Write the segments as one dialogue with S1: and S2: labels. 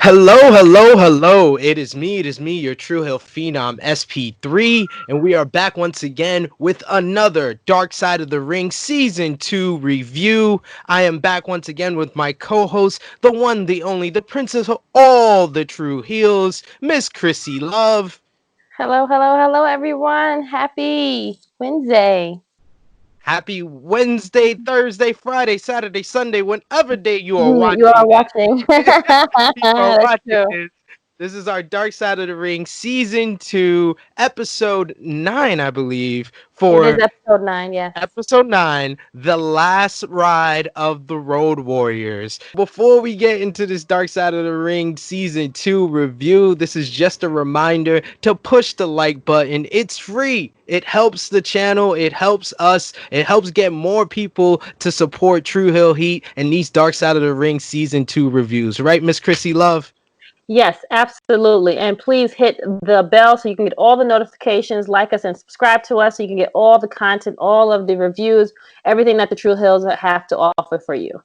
S1: Hello, hello, hello. It is me, your True Hill Phenom SP3, and we are back once again with another Dark Side of the Ring Season 2 review. I am back once again with my co-host, the one, the only, the princess of all the true heels, Miss Krssi Luv.
S2: Hello, hello, hello, everyone. Happy Wednesday.
S1: Happy Wednesday, Thursday, Friday, Saturday, Sunday, whenever day you are
S2: You are
S1: watching
S2: watching.
S1: you are
S2: That's
S1: watching
S2: true.
S1: this. This is our Dark Side of the Ring Season 2, Episode 9, I believe,
S2: It is
S1: for
S2: episode 9, yes.
S1: Episode 9, The Last Ride of the Road Warriors. Before we get into this Dark Side of the Ring Season 2 review, this is just a reminder to push the like button. It's free. It helps the channel. It helps us. It helps get more people to support True Hill Heat and these Dark Side of the Ring Season 2 reviews. Right, Miss Krssi Luv?
S2: Yes, absolutely. And please hit the bell so you can get all the notifications, like us, and subscribe to us so you can get all the content, all of the reviews, everything that the True Hills have to offer for you.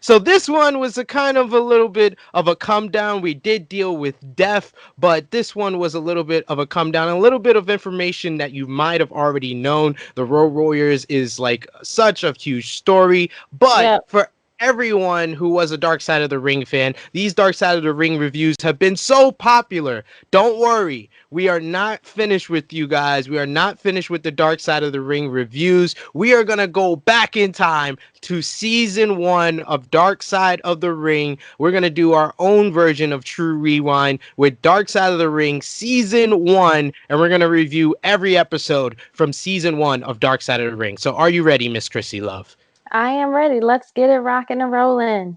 S1: So this one was a kind of a little bit of a come down. We did deal with death, but this one was a little bit of a come down, a little bit of information that you might have already known. The Road Warriors is like such a huge story, but
S2: Yeah.
S1: for everyone who was a Dark Side of the Ring fan, these Dark Side of the Ring reviews have been so popular. Don't worry, we are not finished with you guys. We are not finished with the Dark Side of the Ring reviews. We are going to go back in time to season 1 of Dark Side of the Ring. We're going to do our own version of True Rewind with Dark Side of the Ring season 1, and we're going to review every episode from season 1 of Dark Side of the Ring. So are you ready, Miss Krssi Luv?
S2: I am ready. Let's get it rocking and rolling.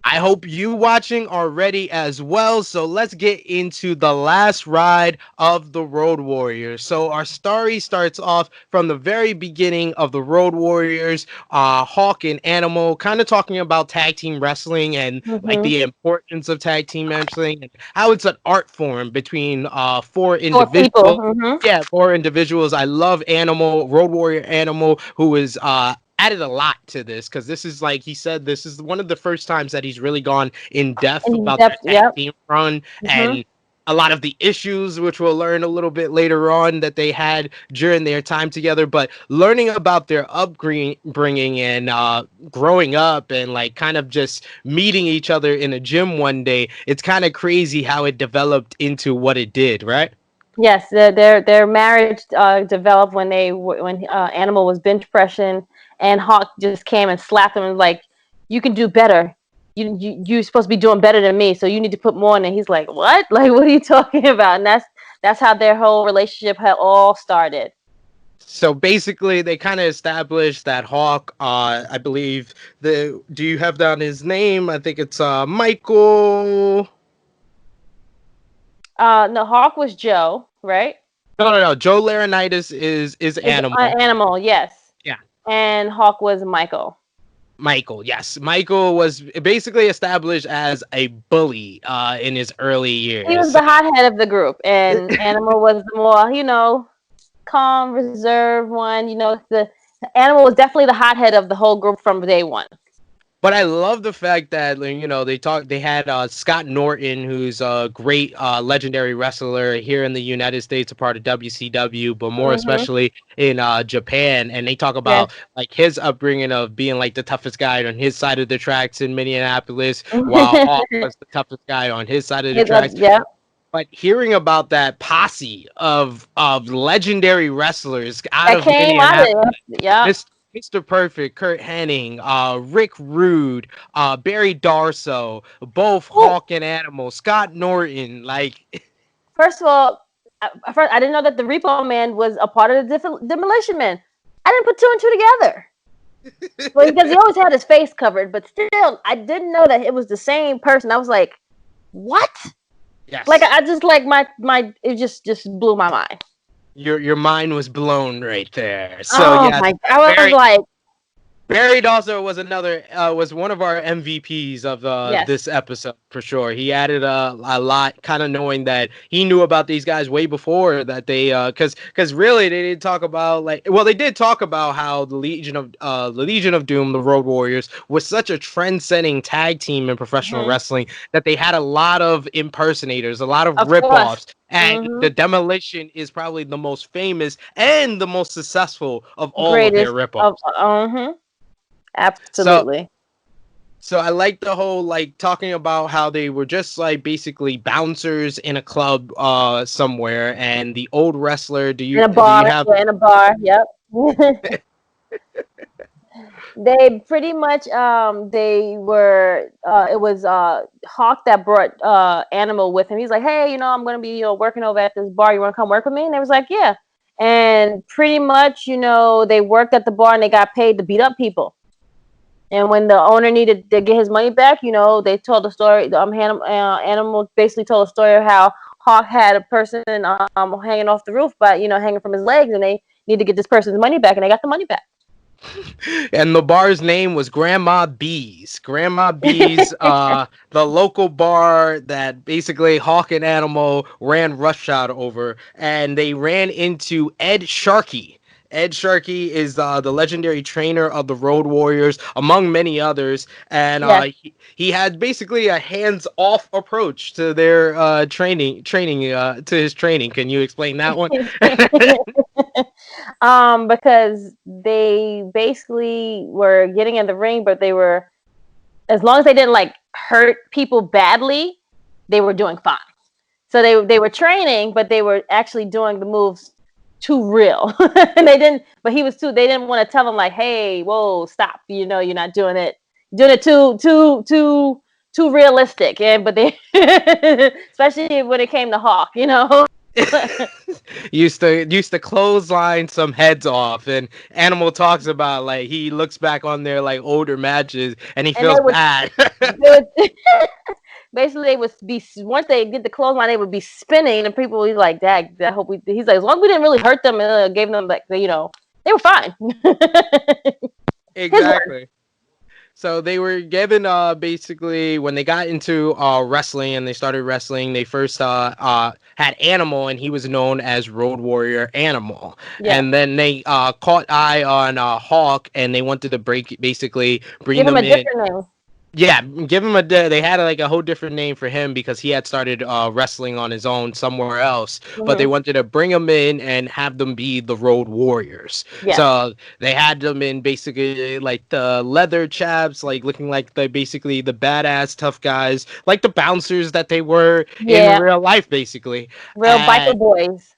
S1: I hope you watching are ready as well. So let's get into the last ride of the Road Warriors. So our story starts off from the very beginning of the Road Warriors, Hawk and Animal, kind of talking about tag team wrestling and like
S2: Mm-hmm.
S1: the importance of tag team wrestling and how it's an art form between four
S2: 4 people.
S1: individuals.
S2: Mm-hmm.
S1: Yeah, four individuals. I love Animal, Road Warrior Animal, who is added a lot to this because this is like he said this is one of the first times that he's really gone in depth
S2: In
S1: about
S2: depth.
S1: that tag
S2: Yep.
S1: team run
S2: Mm-hmm.
S1: and a lot of the issues which we'll learn a little bit later on that they had during their time together, but learning about their upbringing and growing up and like kind of just meeting each other in a gym one day, it's kind of crazy how it developed into what it did, right?
S2: Yes, their marriage developed when Animal was bench pressing, and Hawk just came and slapped him and was like, "You can do better. You're supposed to be doing better than me, so you need to put more in." And he's like, "What? Like, what are you talking about?" And that's how their whole relationship had all started.
S1: So basically, they kind of established that Hawk, I believe, the do you have down his name? I think it's Michael.
S2: No, Hawk was Joe, right?
S1: No, no, no. Joe Laurinaitis is
S2: Is
S1: Animal.
S2: Animal, yes,
S1: Yeah,
S2: and Hawk was Michael.
S1: Michael. Yes, Michael was basically established as a bully in his early
S2: He
S1: years.
S2: was
S1: So
S2: the hothead of the group, and Animal was the more, calm, reserved one. The Animal was definitely the hothead of the whole group from day one.
S1: but I love the fact that like, they had Scott Norton, who's a great legendary wrestler here in the United States, a part of WCW, but more
S2: Hmm.
S1: especially in Japan, and they talk
S2: Yes.
S1: about like his upbringing of being like the toughest guy on his side of the tracks in Minneapolis, while Hawk was the toughest guy on his side of the tracks.
S2: Yeah.
S1: But hearing about that posse of legendary wrestlers out
S2: That
S1: of
S2: came out of
S1: Minneapolis,
S2: it. Yeah.
S1: Mr. Perfect, Kurt Hennig, Rick Rude, Barry Darso, both
S2: Well,
S1: Hawk and Animal, Scott Norton, like
S2: first of all, first, I didn't know that the Repo Man was a part of the Demolition Man. I didn't put two and two together. Well, because he always had his face covered, but still, I didn't know that it was the same person. I was like, "What?" Like,
S1: yes,
S2: I just like my it just blew my mind.
S1: your mind was blown right there. So
S2: Oh
S1: yeah,
S2: my! I was
S1: very
S2: like,
S1: Barry Dawson was another was one of our MVPs of
S2: Yes,
S1: this episode for sure. He added a lot, kind of knowing that he knew about these guys way before that they because really they didn't talk about like well they did talk about how the Legion of Doom, the Road Warriors, was such a trend-setting tag team in professional
S2: hmm
S1: wrestling that they had a lot of impersonators, a lot of
S2: of course.
S1: ripoffs. And
S2: hmm
S1: the Demolition is probably the most famous and the most successful of all of their
S2: Greatest of
S1: ripoffs. So
S2: absolutely.
S1: so I like the whole like talking about how they were just like basically bouncers in a club somewhere and the old wrestler
S2: In a
S1: do you
S2: bar,
S1: have
S2: yeah, in a bar. Yep. They pretty much they were it was Hawk that brought Animal with him. He's like, hey, I'm gonna be working over at this bar. You wanna come work with me? And they was like, yeah. And pretty much, they worked at the bar and they got paid to beat up people. And when the owner needed to get his money back, they told the story. Animal basically told a story of how Hawk had a person hanging off the roof, but hanging from his legs, and they need to get this person's money back, and they got the money back.
S1: and the bar's name was Grandma B's. Grandma B's, the local bar that basically Hawk and Animal ran roughshod over, and they ran into Ed Sharkey. Ed Sharkey is the legendary trainer of the Road Warriors, among many others, and
S2: Yes.
S1: he had basically a hands-off approach to their training to his training. Can you explain that one?
S2: Because they basically were getting in the ring, but they were, as long as they didn't like hurt people badly, they were doing fine. So they were training, but they were actually doing the moves too real. And they didn't, but they didn't want to tell them like, hey, whoa, stop. You're not doing it too realistic. And but they, especially when it came to Hawk.
S1: used to clothesline some heads off, and Animal talks about like he looks back on their like older matches and he
S2: And
S1: feels bad.
S2: they would basically they would be, once they get the clothesline, they would be spinning, and people would be like, "Dad, I hope we." He's like, as long as we didn't really hurt them and gave them like, they were fine. His word.
S1: Exactly. So they were given basically when they got into wrestling and they started wrestling, they first had Animal and he was known as Road Warrior Animal.
S2: Yes.
S1: And then they caught eye on Hawk and they wanted to basically bring
S2: Give him
S1: them
S2: a
S1: in.
S2: different name.
S1: Yeah, give him they had like a whole different name for him because he had started wrestling on his own somewhere else, but they
S2: hmm
S1: wanted to bring him in and have them be the Road Warriors.
S2: Yes.
S1: So they had them in basically like the leather chaps, like looking like the basically the badass tough guys, like the bouncers that they were in
S2: Yeah.
S1: real life basically.
S2: Real biker boys.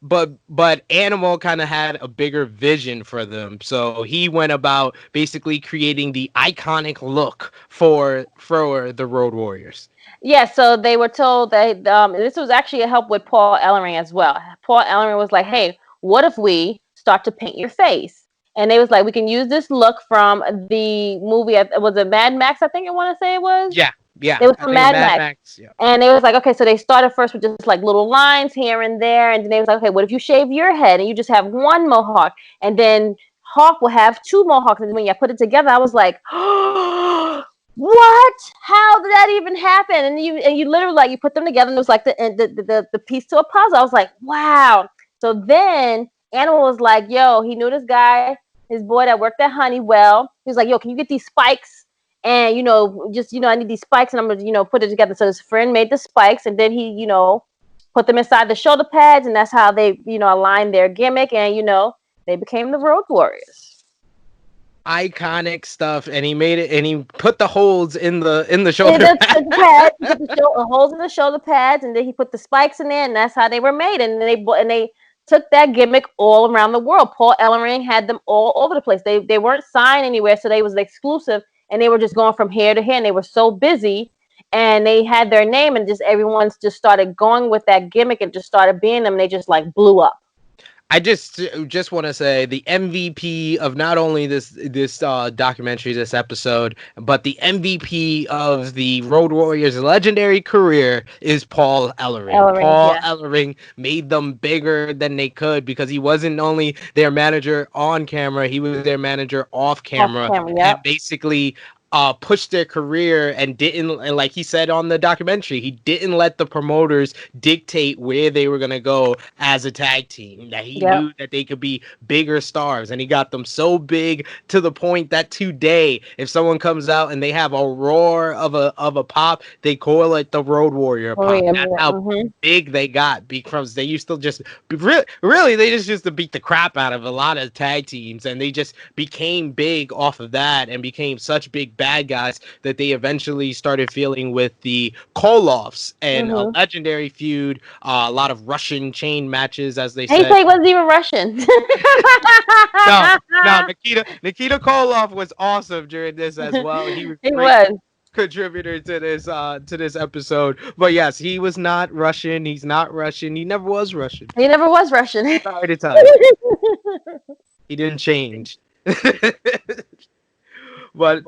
S1: But Animal kind of had a bigger vision for them, so he went about basically creating the iconic look for the Road Warriors.
S2: Yeah, so they were told that this was actually a help with Paul Ellering as well. Paul Ellering was like, "Hey, what if we start to paint your face?" And they was like, "We can use this look from the movie. Was it Mad Max? I think I want to say it was.
S1: Yeah, yeah,
S2: It was
S1: I
S2: from
S1: think
S2: Mad
S1: Mad
S2: Max."
S1: Max. Yeah.
S2: And they was like, okay, so they started first with just like little lines here and there, and then they was like, okay, what if you shave your head and you just have one mohawk, and then Hawk will have two mohawks, and when you put it together, I was like, what? How did that even happen? And you literally like you put them together, and it was like the piece to a puzzle. I was like, wow. So then Animal was like, yo, he knew this guy, his boy that worked at Honeywell. He was like, yo, can you get these spikes? And just I need these spikes, and I'm gonna put it together. So his friend made the spikes, and then he put them inside the shoulder pads, and that's how they aligned their gimmick, and they became the Road Warriors.
S1: Iconic stuff, and he made it, and he put the holes in the
S2: And
S1: shoulder
S2: the
S1: pad.
S2: pads, he put the holes in the shoulder pads, and then he put the spikes in there, and that's how they were made. And they took that gimmick all around the world. Paul Ellering had them all over the place. They weren't signed anywhere, so they was exclusive, and they were just going from here to here. And they were so busy, and they had their name, and just everyone's just started going with that gimmick and just started being them. And they just like blew up.
S1: I just want to say the MVP of not only this documentary, this episode, but the MVP of the Road Warriors' legendary career is Paul Ellering.
S2: Ellering,
S1: Paul
S2: yeah.
S1: Ellering made them bigger than they could because he wasn't only their manager on camera, he was their manager off
S2: Off
S1: camera,
S2: camera,
S1: and
S2: yep.
S1: basically pushed their career and didn't, and like he said on the documentary, he didn't let the promoters dictate where they were going to go as a tag team, that he
S2: Yep.
S1: knew that they could be bigger stars, and he got them so big to the point that today if someone comes out and they have a roar of a pop, they call it the Road Warrior pop.
S2: Korea,
S1: That's how big they got, because they used to just really they just used to beat the crap out of a lot of tag teams, and they just became big off of that and became such big bad guys that they eventually started feeling with the Koloffs, and a legendary feud, a lot of Russian chain matches, as they
S2: He
S1: said.
S2: said he wasn't even Russian.
S1: No, no, Nikita Koloff was awesome during this as well. He was
S2: He
S1: a great
S2: was.
S1: contributor to this episode. But yes, he was not Russian. He's not Russian. He never was Russian.
S2: He never was Russian.
S1: Sorry to tell you, he didn't change. But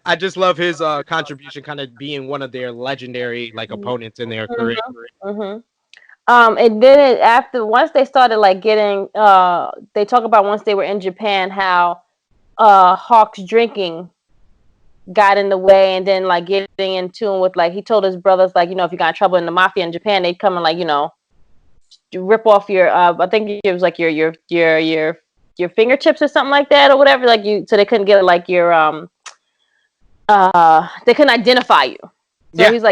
S1: I just love his contribution, kind of being one of their legendary like opponents in their career.
S2: Mm-hmm. And then after once they started like getting they talk about once they were in Japan how Hawk's drinking got in the way, and then like getting in tune with, like, he told his brothers, like, if you got in trouble in the mafia in Japan, they'd come and, like, rip off your I think it was like your fingertips or something like that, or whatever, like, so they couldn't get like your they couldn't identify you. So
S1: Yeah.
S2: he's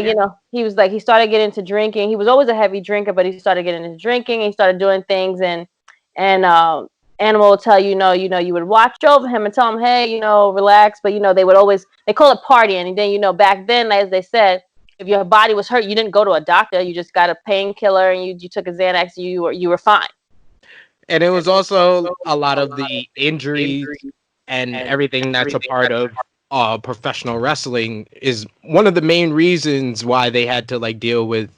S2: like, he started getting into drinking. He was always a heavy drinker, but he started getting into drinking. He started doing things, and Animal will tell you, you would watch over him and tell him, hey, relax. But they would always, they call it partying. And then back then, as they said, if your body was hurt, you didn't go to a doctor. You just got a painkiller and you took a Xanax. And you were fine.
S1: And it was also a lot of the injuries and everything that's a part of professional wrestling is one of the main reasons why they had to like deal with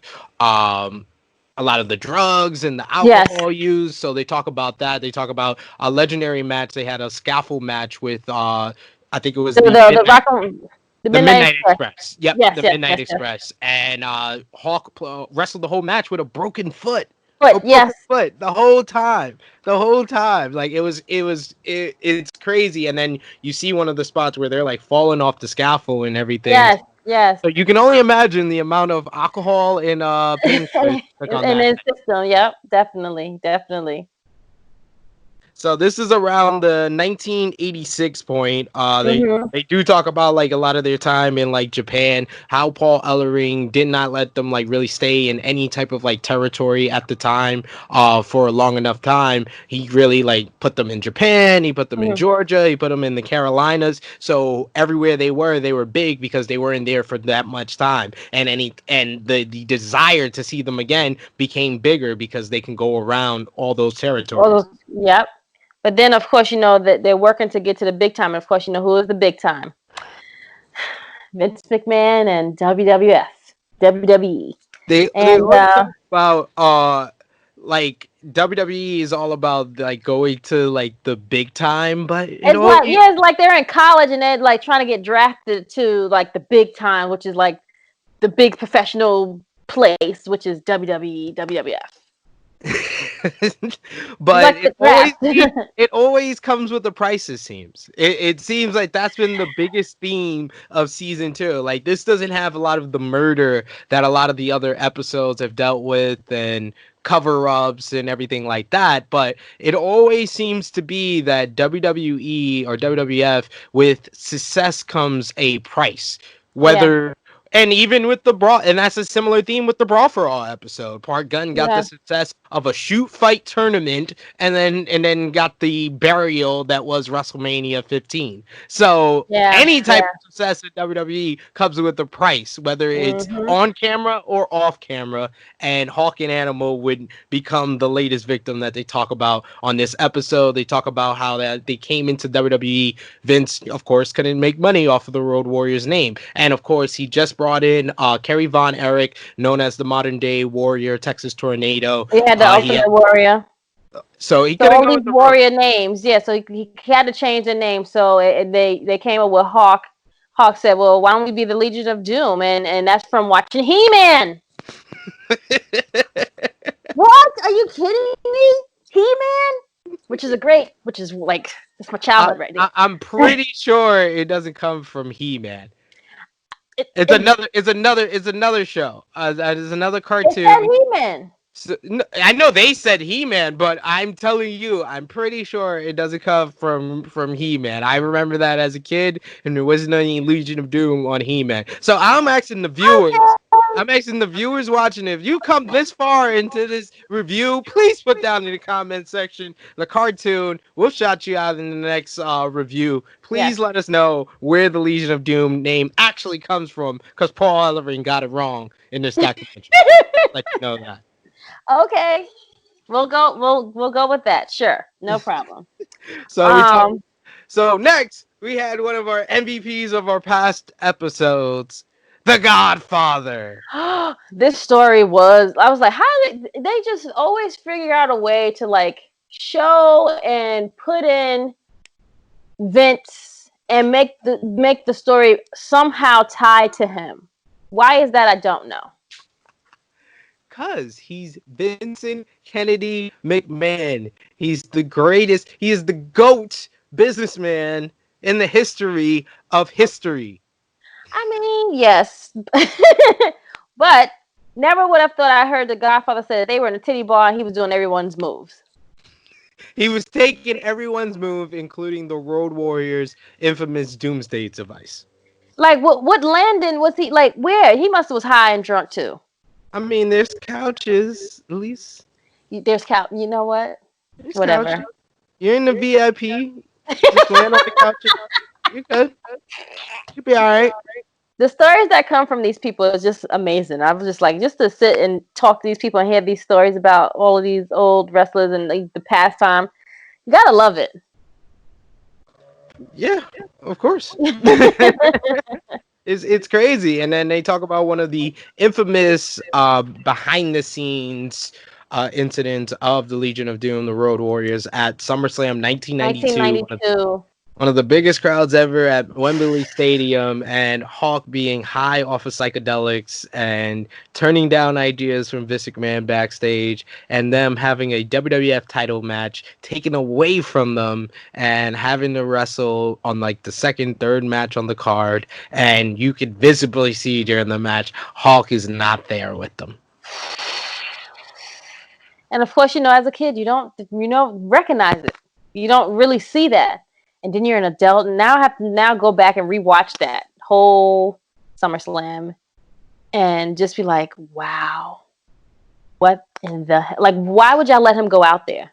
S1: a lot of the drugs and the alcohol use. So they talk about that. They talk about a legendary match. They had a scaffold match with I think it was the Midnight Express. Yep,
S2: yes,
S1: the
S2: yes,
S1: Midnight
S2: yes,
S1: Express. And Hawk wrestled the whole match with a broken foot.
S2: But yes,
S1: foot the whole time. Like it's crazy. And then you see one of the spots where they're like falling off the scaffold and everything.
S2: Yes.
S1: So you can only imagine the amount of alcohol and painkillers
S2: in his system. Yep, definitely.
S1: So this is around the 1986 point. They do talk about like a lot of their time in like Japan, how Paul Ellering did not let them like really stay in any type of like territory at the time for a long enough time. He really like put them in Japan, he put them in Georgia, he put them in the Carolinas. So everywhere they were big because they weren't there for that much time. And the desire to see them again became bigger because they can go around all those territories.
S2: Yep. But then, of course, that they're working to get to the big time. And of course, who is the big time? Vince McMahon and WWE.
S1: They talk about like WWE is all about like going to like the big time, but
S2: it's like they're in college and they're like trying to get drafted to like the big time, which is like the big professional place, which is WWE, WWF.
S1: But it always comes with the price. It seems like that's been the biggest theme of season 2. Like, this doesn't have a lot of the murder that a lot of the other episodes have dealt with and cover-ups and everything like that, but it always seems to be that WWE or WWF, with success comes a price, whether and even with the Brawl, and that's a similar theme with the Brawl for All episode. Park Gunn got the success of a shoot fight tournament, and then got the burial that was WrestleMania 15. So any type of success in WWE comes with a price, whether it's on camera or off camera. And Hawk and Animal would become the latest victim that they talk about on this episode. They talk about how that they came into WWE. Vince, of course, couldn't make money off of the Road Warriors name, and of course he just brought in Kerry Von Erich, known as the modern day Warrior, Texas Tornado.
S2: We had the Ultimate Warrior.
S1: So he
S2: So
S1: couldn't
S2: all
S1: go
S2: these
S1: with the rogue.
S2: warrior names, yeah. So he had to change the name. So they came up with Hawk. Hawk said, "Well, why don't we be the Legion of Doom?" And that's from watching He-Man. What? Are you kidding me? He-Man, which is like it's my childhood right
S1: I'm
S2: there.
S1: pretty sure it doesn't come from He-Man.
S2: It
S1: It's another show. It's another
S2: it said
S1: cartoon.
S2: He-Man.
S1: So, no, I know they said He-Man, but I'm telling you, I'm pretty sure it doesn't come from He-Man. I remember that as a kid, and there wasn't any Legion of Doom on He-Man. So I'm asking the viewers.
S2: Okay.
S1: I'm asking the viewers watching, if you come this far into this review, please put down in the comment section the cartoon. We'll shout you out in the next review. Please
S2: Yes.
S1: let us know where the Legion of Doom name actually comes from, because Paul Ellering got it wrong in this documentary. Let you know that.
S2: Okay. We'll go with that. Sure. No problem.
S1: So we talked.
S2: Um
S1: So next, we had one of our MVPs of our past episodes, The Godfather.
S2: this story was I was like, how did they just always figure out a way to like show and put in Vince and make the story somehow tied to him. Why is that? I don't know.
S1: Cause he's Vincent Kennedy McMahon. He's the greatest. He is the GOAT businessman in the history of history.
S2: I mean, yes, but never would have thought I heard the Godfather say that they were in a titty bar and he was doing everyone's moves.
S1: He was taking everyone's move, including the Road Warriors' infamous Doomsday device.
S2: Like, what Landon was he like? Where he must have was high and drunk too.
S1: I mean, there's couches, at least.
S2: There's couch. You know what?
S1: There's couches.
S2: Whatever.
S1: You're in the VIP. Just land on the couch. You're good. You'll be all right.
S2: The stories that come from these people is just amazing. I was just like, just to sit and talk to these people and hear these stories about all of these old wrestlers and like, the pastime. You gotta love it.
S1: Yeah, of course. It's crazy. And then they talk about one of the infamous behind the scenes incidents of the Legion of Doom, the Road Warriors, at SummerSlam 1992.
S2: 1992.
S1: One of the biggest crowds ever at Wembley Stadium, and Hawk being high off of psychedelics and turning down ideas from Vince McMahon backstage, and them having a WWF title match taken away from them and having to wrestle on like the second, third match on the card. And you could visibly see during the match, Hawk is not there with them.
S2: And of course, as a kid, you don't recognize it. You don't really see that. And then you're an adult, and now I have to now go back and rewatch that whole SummerSlam and just be like, wow, what in the like? Why would y'all let him go out there?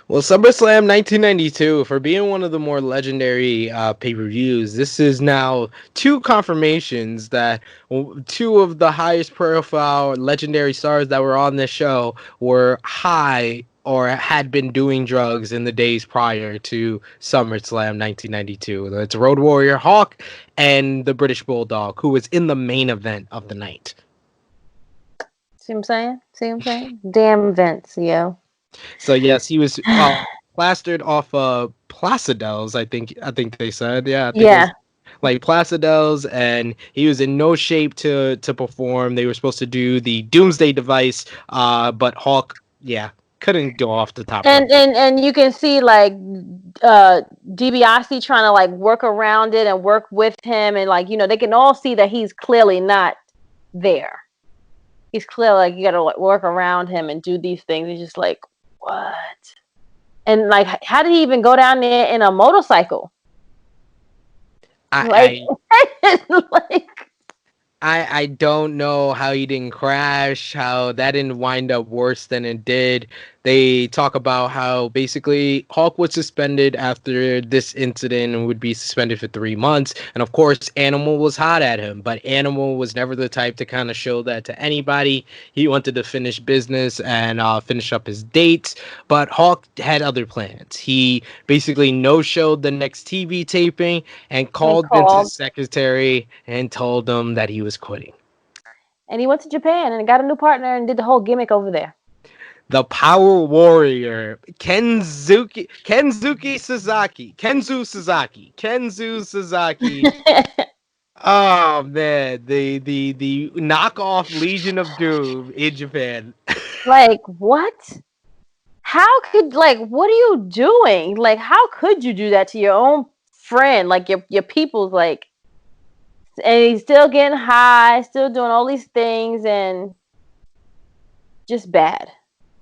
S1: Well, SummerSlam 1992, for being one of the more legendary pay-per-views, this is now two confirmations that two of the highest profile legendary stars that were on this show were high or had been doing drugs in the days prior to SummerSlam 1992. It's Road Warrior Hawk and the British Bulldog, who was in the main event of the night.
S2: See what I'm saying? See what I'm saying? Damn Vince, yo.
S1: So yes, he was plastered off Placidels. I think they said. Yeah, I think it was
S2: Yeah.
S1: like Placidels, and he was in no shape to perform. They were supposed to do the Doomsday device, but Hawk, yeah, couldn't go off the top rope.
S2: And you can see like DiBiase trying to like work around it and work with him, and like they can all see that he's clearly not there. He's clearly like you got to like, work around him and do these things. He's just like, what? And like, how did he even go down there in a motorcycle? Like,
S1: I,
S2: like
S1: I don't know how he didn't crash, how that didn't wind up worse than it did. They talk about how basically Hulk was suspended after this incident and would be suspended for 3 months. And of course, Animal was hot at him, but Animal was never the type to kind of show that to anybody. He wanted to finish business and finish up his dates, but Hulk had other plans. He basically no-showed the next TV taping and
S2: he
S1: called
S2: called
S1: Vince's secretary and told him that he was quitting.
S2: and he went to Japan and got a new partner and did the whole gimmick over there.
S1: the Power Warrior, Kenzuki Sasaki, Kenzu Sasaki. Oh man, the knockoff Legion of Doom in Japan.
S2: Like what? How could what are you doing? Like how could you do that to your own friend? Like your people's like, and he's still getting high, still doing all these things, and just bad,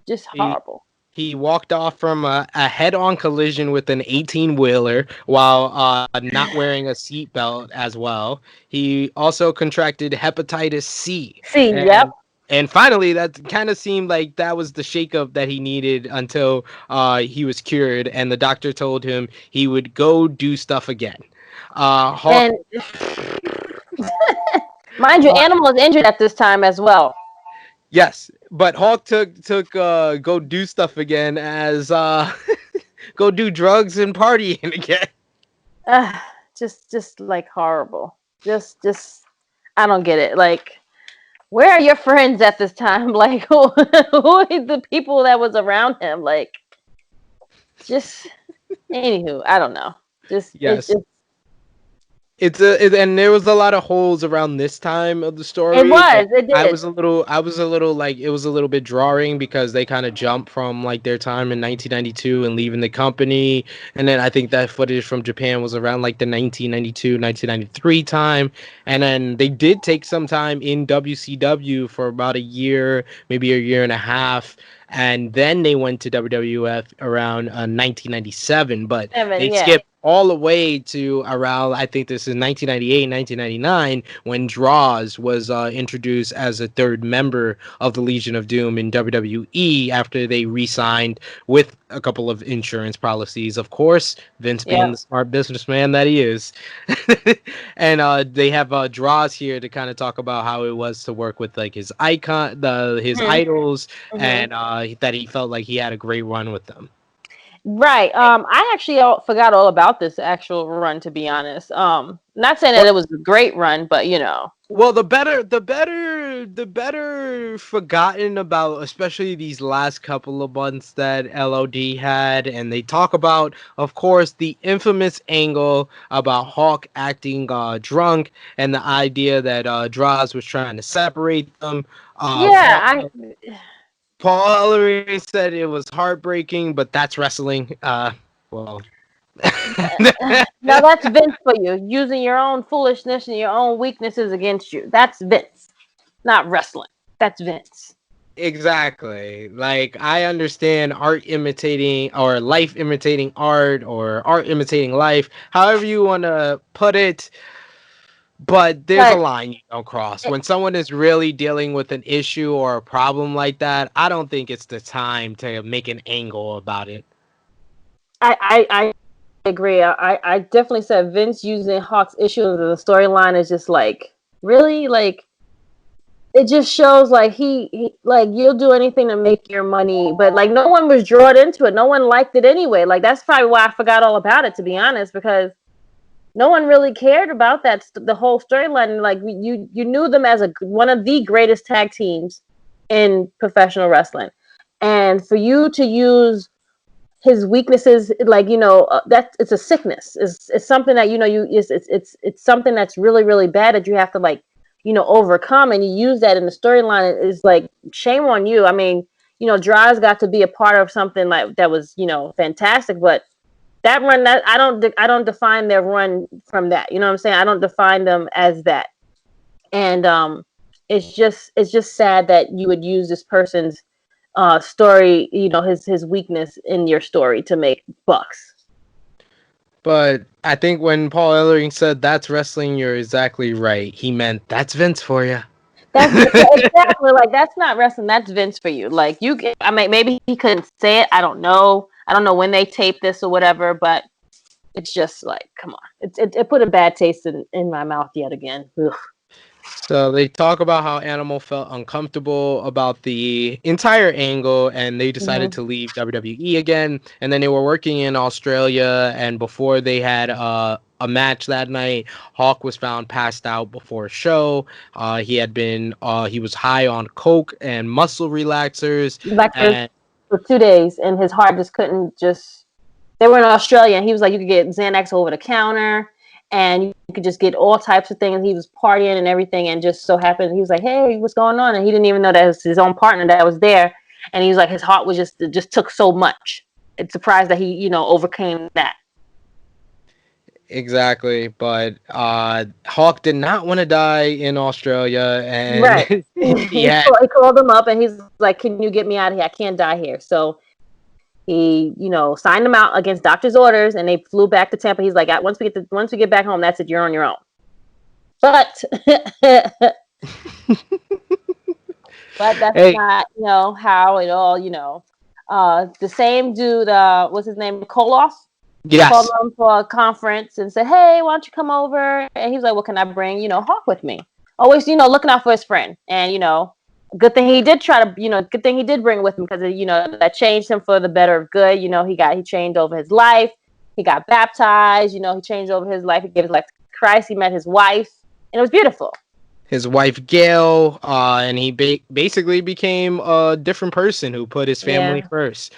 S2: just
S1: He
S2: horrible.
S1: he walked off from a head-on collision with an 18-wheeler while not wearing a seatbelt as well. He also contracted hepatitis C,
S2: See, yep.
S1: and finally, that kind of seemed like that was the shakeup that he needed until he was cured, and the doctor told him he would go do stuff again. Hawk,
S2: And mind you,
S1: uh,
S2: Animal is injured at this time as well.
S1: yes, but Hawk took go do stuff again as go do drugs and partying again.
S2: uh, just like horrible. Just I don't get it. Like, where are your friends at this time? Like, who are the people that was around him? Like, just anywho, I don't know. Just it
S1: Yes,
S2: just
S1: and there was a lot of holes around this time of the
S2: it
S1: story, and
S2: was it did.
S1: I was a little like it was a little bit drawing because they kind of jumped from like their time in 1992 and leaving the company, and then I think that footage from Japan was around like the 1992 1993 time, and then they did take some time in WCW for about a year, maybe a year and a half. And then they went to WWF around 1997, but they
S2: 7, yeah.
S1: skipped all the way to around, I think this is 1998, 1999, when Draws was introduced as a third member of the Legion of Doom in WWE after they re-signed with a couple of insurance policies. Of course, Vince being
S2: Yep.
S1: the smart businessman that he is. And they have Draws here to kind of talk about how it was to work with like his
S2: Hmm.
S1: idols,
S2: Hmm.
S1: and that he felt like he had a great run with them.
S2: Right. I actually forgot all about this actual run, to be honest. Not saying that
S1: Well,
S2: it was a great run, but you know.
S1: the better forgotten about, especially these last couple of months that LOD had, and they talk about, of course, the infamous angle about Hawk acting drunk, and the idea that Draws was trying to separate them.
S2: Yeah,
S1: Paul Ellery said it was heartbreaking, but that's wrestling. Well,
S2: now that's Vince for you, using your own foolishness and your own weaknesses against you. That's Vince, not wrestling. That's Vince.
S1: exactly. Like I understand art imitating or life imitating art or art imitating life, however you want to put it. But there's a
S2: But
S1: line you don't cross.
S2: it,
S1: When someone is really dealing with an issue or a problem like that, I don't think it's the time to make an angle about it.
S2: I agree. I definitely said Vince using Hawk's issue as a storyline is just like, really, like, it just shows like he like, you'll do anything to make your money, but like no one was drawn into it, no one liked it anyway. Like that's probably why I forgot all about it, to be honest, because no one really cared about the whole storyline. Like you knew them as one of the greatest tag teams in professional wrestling, and for you to use his weaknesses, like, that it's a sickness. It's something that, it's something that's really really bad that you have to, like, overcome, and you use that in the storyline. Is like, shame on you. I mean, Draz got to be a part of something like that was, fantastic, but that run, that I don't define their run from that. You know what I'm saying? I don't define them as that. And it's just sad that you would use this person's story, his weakness in your story to make bucks.
S1: But I think when Paul Ellering said that's wrestling, you're exactly right. He meant that's Vince for you.
S2: That's exactly, like, that's not wrestling. That's Vince for you. Like, I mean, maybe he couldn't say it. I don't know. I don't know when they taped this or whatever, but it's just like, come on. It put a bad taste in my mouth yet again. Ugh.
S1: So they talk about how Animal felt uncomfortable about the entire angle, and they decided
S2: Mhm.
S1: to leave WWE again. And then they were working in Australia, and before they had a match that night. Hawk was found passed out before a show. He was high on coke and muscle relaxers,
S2: Lectures
S1: and
S2: for 2 days, and his heart just couldn't just. They were in Australia, and he was like, you could get Xanax over the counter, and you could just get all types of things. He was partying and everything, and just so happened he was like, "Hey, what's going on?" And he didn't even know that it was his own partner that was there, and he was like, his heart was just took so much. It's surprised that he overcame that.
S1: exactly. But Hawk did not want to die in Australia,
S2: Right.
S1: and he
S2: he
S1: had
S2: called him up, and he's like, "Can you get me out of here? I can't die here." So he, signed him out against doctor's orders, and they flew back to Tampa. He's like, once we get back home, that's it. You're on your own. But but that's
S1: hey,
S2: not, how it all, the same dude, what's his name, Koloff, called
S1: yes,
S2: him for a conference and said, "Hey, why don't you come over?" And he was like, "Well, can I bring, Hawk with me?" Always, looking out for his friend. And, good thing he did good thing he did bring with him, because, that changed him for the better of good. He changed over his life. He got baptized, he changed over his life. He gave his life to Christ. He met his wife, and it was beautiful.
S1: his wife Gail, and he basically became a different person who put his family
S2: Yeah.
S1: first.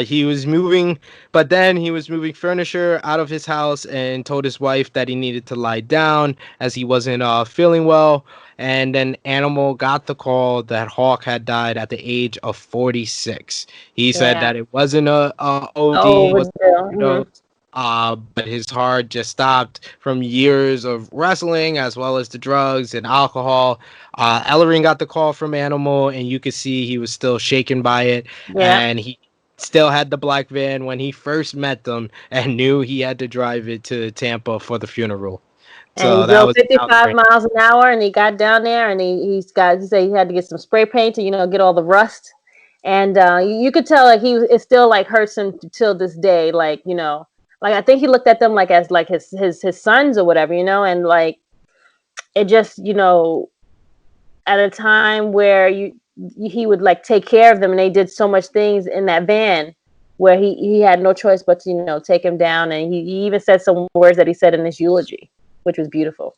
S1: He was moving, but then he was moving furniture out of his house and told his wife that he needed to lie down as he wasn't feeling well. And then Animal got the call that Hawk had died at the age of 46. He said
S2: Yeah.
S1: that it wasn't a OD, it was
S2: Overdue.
S1: overdose. But his heart just stopped from years of wrestling as well as the drugs and alcohol. Ellering got the call from Animal, and you could see he was still shaken by it.
S2: Yeah.
S1: And he still had the black van when he first met them and knew he had to drive it to Tampa for the funeral.
S2: And he
S1: So that
S2: drove
S1: was
S2: 55
S1: great.
S2: miles an hour, and he got down there, and he said he had to get some spray paint to, get all the rust. And you could tell, like, it still, like, hurts him till this day. Like, like, I think he looked at them like as like his sons or whatever, and like it just, at a time where he would, like, take care of them, and they did so much things in that van where he had no choice but to, take him down. And he even said some words that he said in his eulogy, which was beautiful.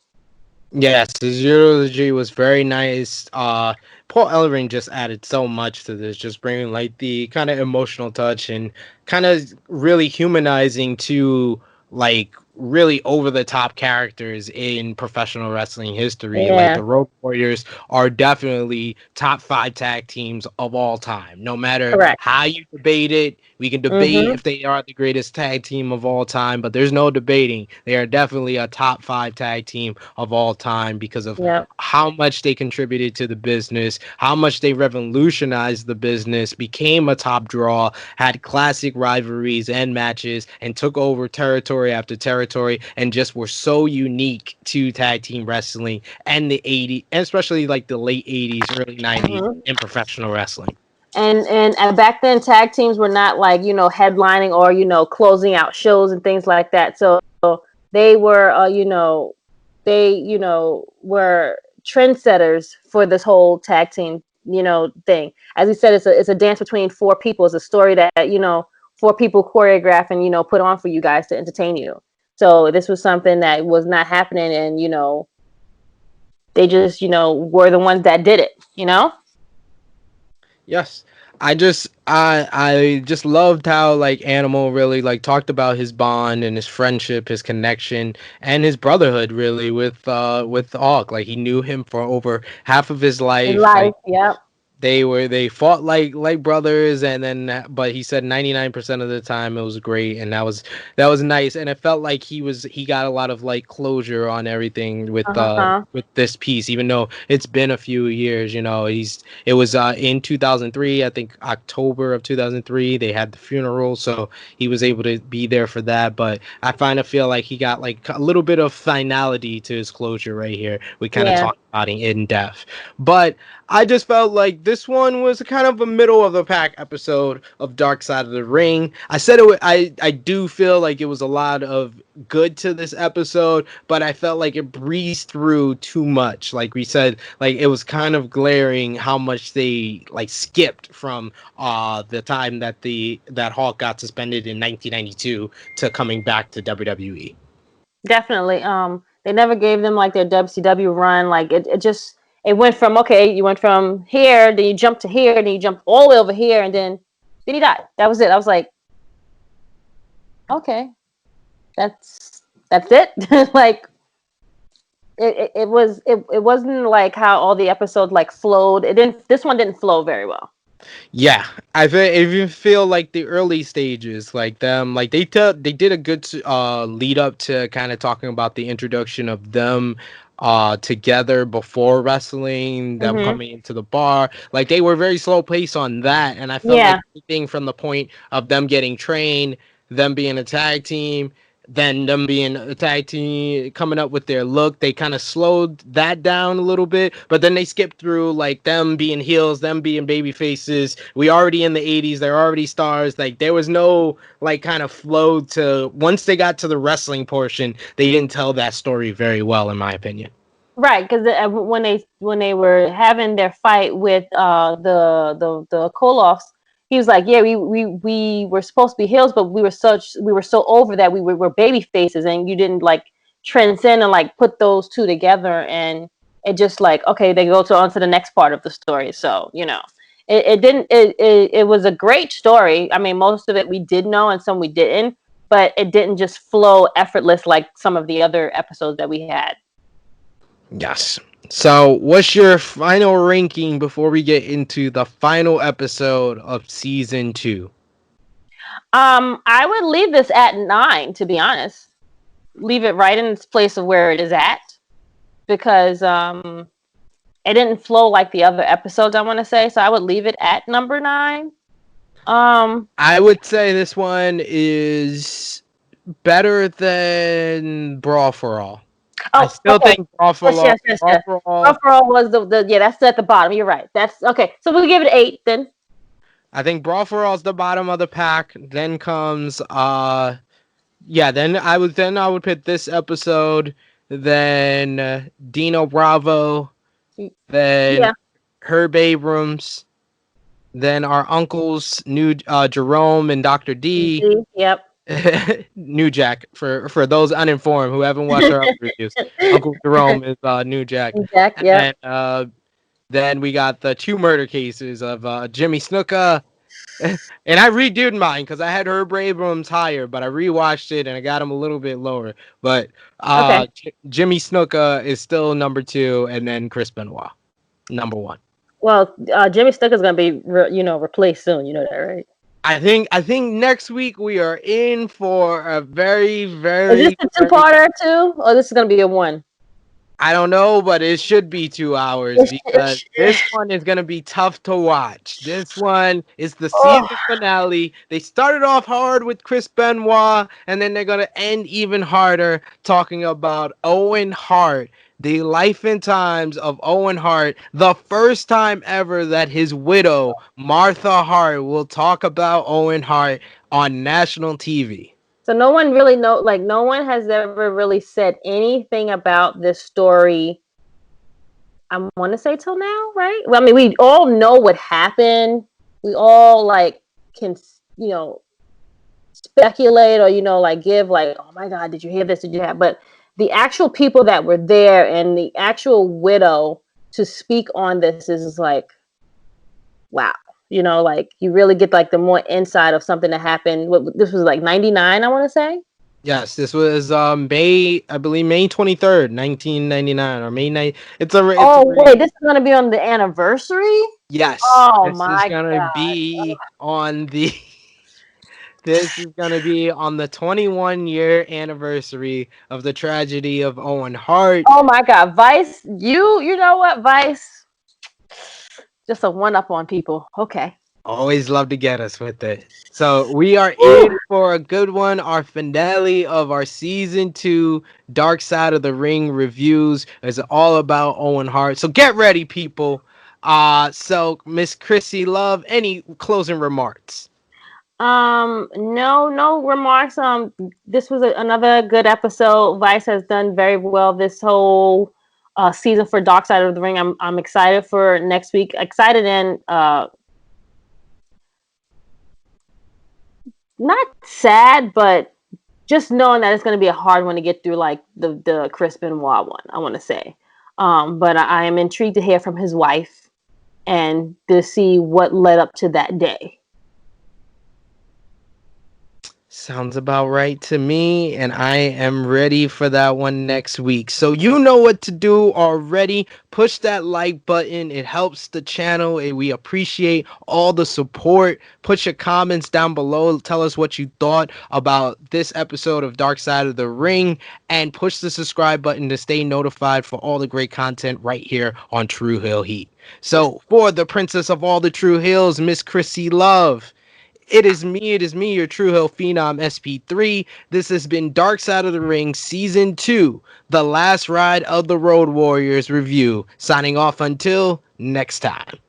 S1: Yes, his eulogy was very nice. Paul Ellering just added so much to this, just bringing like the kind of emotional touch and kind of really humanizing to like really over the top characters in professional wrestling history. Like
S2: Yeah.
S1: the Road Warriors are definitely top 5 tag teams of all time. No matter
S2: Correct.
S1: how you debate it, we can debate
S2: Mm-hmm.
S1: if they are the greatest tag team of all time, but there's no debating. They are definitely a top 5 tag team of all time because of
S2: Yep.
S1: how much they contributed to the business, how much they revolutionized the business, became a top draw, had classic rivalries and matches, and took over territory after territory, and just were so unique to tag team wrestling and the 80s, and especially like the late 80s, early 90s
S2: Mm-hmm.
S1: in professional wrestling.
S2: And back then, tag teams were not, like, headlining or, closing out shows and things like that. So they were, were trendsetters for this whole tag team, thing. As he said, it's a dance between four people. It's a story that, four people choreograph and, put on for you guys to entertain you. So this was something that was not happening, and, they just, were the ones that did it.
S1: Yes. I just loved how like Animal really like talked about his bond and his friendship, his connection, and his brotherhood really with Hawk. Like he knew him for over half of his
S2: In
S1: life.
S2: life,
S1: Like
S2: yep.
S1: they fought like brothers, and then but he said 99% of the time it was great, and that was nice, and it felt like he got a lot of like closure on everything
S2: Uh-huh.
S1: with this piece, even though it's been a few years. It was in 2003, I think October of 2003 they had the funeral, so he was able to be there for that. But I kind of feel like he got like a little bit of finality to his closure right here. We kind of
S2: Yeah.
S1: talked about it in depth, but I just felt like this one was kind of a middle of the pack episode of Dark Side of the Ring. I said I do feel like it was a lot of good to this episode, but I felt like it breezed through too much. Like we said, like it was kind of glaring how much they like skipped from the time that Hawk got suspended in 1992 to coming back to WWE.
S2: Definitely. They never gave them like their WCW run. Like it just it went from okay, you went from here, then you jumped to here, then you jumped all the way over here, and then he died. That was it. I was like, okay, that's it. Like it wasn't like how all the episodes like flowed. It didn't. This one didn't flow very well.
S1: Yeah, I even feel like the early stages, like them, like they did a good lead up to kind of talking about the introduction of them together before wrestling, them
S2: Hmm.
S1: coming into the bar. Like they were very slow pace on that, and I felt like
S2: Yeah.
S1: everything from the point of them getting trained, them being a tag team, then them being a tag team coming up with their look, they kind of slowed that down a little bit, but then they skipped through like them being heels, them being baby faces. We already in the 80s, they're already stars. Like there was no like kind of flow to once they got to the wrestling portion, they didn't tell that story very well in my opinion.
S2: Right, because when they were having their fight with the Koloffs, he was like, "Yeah, we were supposed to be heels, but we were so over that were baby faces, and you didn't like transcend and like put those two together, and it just like okay, they go to on to the next part of the story. So it didn't it was a great story. I mean, most of it we did know, and some we didn't, but it didn't just flow effortless like some of the other episodes that we had.
S1: Yes. So, what's your final ranking before we get into the final episode of season 2?
S2: I would leave this at 9, to be honest. Leave it right in its place of where it is at because it didn't flow like the other episodes. I want to say so. I would leave it at number 9. Um.
S1: I would say this one is better than Brawl for All. I
S2: Oh,
S1: still
S2: okay.
S1: think Brawl for
S2: Yes,
S1: All.
S2: yes, yes,
S1: Brawl
S2: yes.
S1: for All.
S2: Overall was the yeah. That's at the bottom. You're right. That's okay. So we'll give it 8 then.
S1: I think Brawl for All is the bottom of the pack. Then comes yeah. Then I would pick this episode. Then Dino Bravo. Then
S2: Yeah.
S1: Herb Abrams. Then our uncles, New Jerome and Dr. D.
S2: Yep.
S1: New Jack for those uninformed who haven't watched our other reviews. Uncle Jerome is New Jack,
S2: Jack. Yep.
S1: and then we got the two murder cases of Jimmy Snuka, and I redid mine because I had Herb Abrams higher, but I rewatched it and I got him a little bit lower. But
S2: Okay.
S1: Jimmy Snuka is still number 2, and then Chris Benoit number 1.
S2: Well, Jimmy Snooker's gonna be replaced soon. You know that, right?
S1: I think next week we are in for a very,
S2: Is this
S1: very,
S2: a
S1: very.
S2: two-parter too, or this is gonna be a one?
S1: I don't know, but it should be 2 hours because this one is gonna be tough to watch. This one is the
S2: Oh,
S1: season finale. They started off hard with Chris Benoit, and then they're gonna end even harder talking about Owen Hart, the life and times of Owen Hart, the first time ever that his widow, Martha Hart, will talk about Owen Hart on national TV.
S2: so no one really no one has ever really said anything about this story. I want to say till now, right? Well, I mean, we all know what happened. We all like can you know speculate or like give like, oh my God, did you hear this? Did you have? But the actual people that were there and the actual widow to speak on this is like, wow. Like you really get like the more insight of something that happened. This was like 99, I want to say.
S1: Yes, this was May, I believe May 23rd, 1999, or May 9th. It's a
S2: Oh
S1: very.
S2: wait, this is gonna be on the anniversary.
S1: Yes,
S2: Oh
S1: this is
S2: my
S1: gonna
S2: God.
S1: be on the this is gonna be on the 21-year anniversary of the tragedy of Owen Hart.
S2: Oh my God, Vice. You know what, Vice? Just a one up on people. Okay.
S1: Always love to get us with it. So we are
S2: Woo.
S1: in for a good one. Our finale of our season 2 Dark Side of the Ring reviews is all about Owen Hart. So get ready, people. So Miss Krssi Luv, any closing remarks?
S2: No remarks. This was another good episode. Vice has done very well this whole season for Dark Side of the Ring. I'm excited for next week. Excited and not sad, but just knowing that it's going to be a hard one to get through, like the Chris Benoit one, I want to say. But I am intrigued to hear from his wife and to see what led up to that day.
S1: Sounds about right to me, and I am ready for that one next week. So you know what to do already. Push that like button. It helps the channel, and we appreciate all the support. Put your comments down below. Tell us what you thought about this episode of Dark Side of the Ring, and push the subscribe button to stay notified for all the great content right here on True Hill Heat. So for the princess of all the True Hills, Miss Krssi Luv. It is me, your True Hill Phenom SP3. This has been Dark Side of the Ring Season 2, The Last Ride of the Road Warriors review. Signing off until next time.